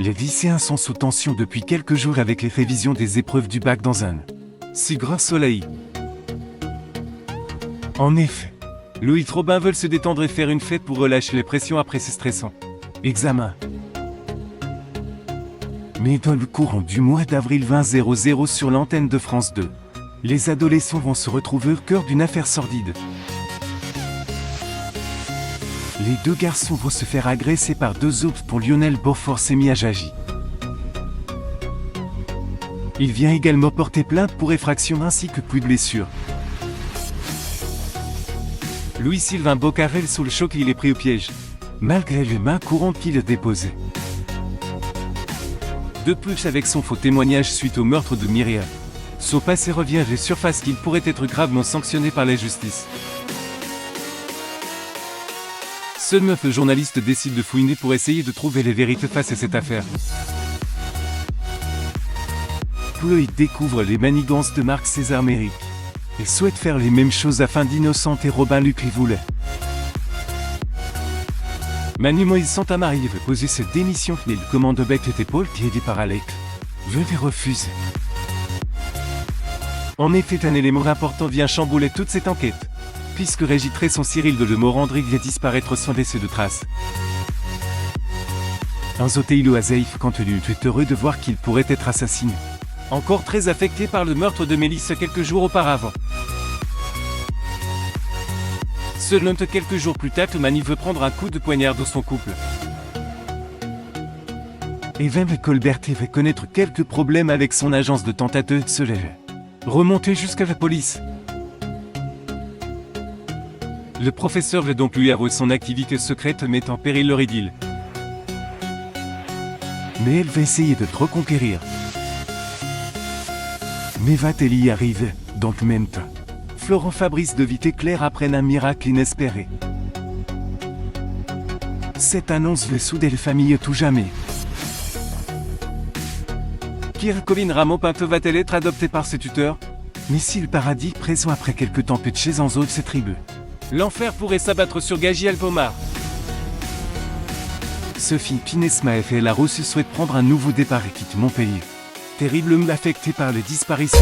Les lycéens sont sous tension depuis quelques jours avec les révisions des épreuves du bac dans un si grand soleil. En effet, Louis Robin veut se détendre et faire une fête pour relâcher les pressions après ces stressants examens. Mais dans le courant du mois d'avril 2000 sur l'antenne de France 2, les adolescents vont se retrouver au cœur d'une affaire sordide. Les deux garçons vont se faire agresser par deux autres dont Lionel Beaufort et Mia Jagi. Il vient également porter plainte pour effraction ainsi que plus de blessures. Louis-Sylvain Bocarel sous le choc, il est pris au piège, malgré les mains courantes qu'il a déposées. De plus, avec son faux témoignage suite au meurtre de Myriam, son passé revient à la surface qu'il pourrait être gravement sanctionné par la justice. Seul 9 journalistes décident de fouiner pour essayer de trouver les vérités face à cette affaire. Chloé découvre les manigances de Marc César Méric et souhaite faire les mêmes choses afin d'innocenter Robin Luc Rivoulet. Manu Moïse Santamarie veut poser sa démission, mais le commande bec les épaules qui est aidé par Alec veut les refuser. En effet, un élément important vient chambouler toute cette enquête, puisque Régis Tresson Cyril de Lemorandry vient disparaître sans laisser de traces. Enzo Teilo Azeif continue est heureux de voir qu'il pourrait être assassiné, encore très affecté par le meurtre de Mélisse quelques jours auparavant. Seulement quelques jours plus tard, Mani veut prendre un coup de poignard dans son couple. Evan Colbert va connaître quelques problèmes avec son agence de tentative solaire, remonter jusqu'à la police. Le professeur veut donc lui avouer son activité secrète met en péril leur idylle. Mais elle va essayer de le reconquérir. Mais va-t-elle y arriver dans le même temps? Florent Fabrice de Vité Claire apprennent un miracle inespéré. Cette annonce veut souder les familles tout jamais. Kirkovine Ramon Pinto va-t-elle être adoptée par ses tuteurs? Mais si le paradis présent après quelques temps peut de chez Enzo de ses tribus, l'enfer pourrait s'abattre sur Gagy Alpomar. Sophie Pinesma et Larousse souhaitent prendre un nouveau départ et quitte Montpellier, terriblement affectée par les disparitions.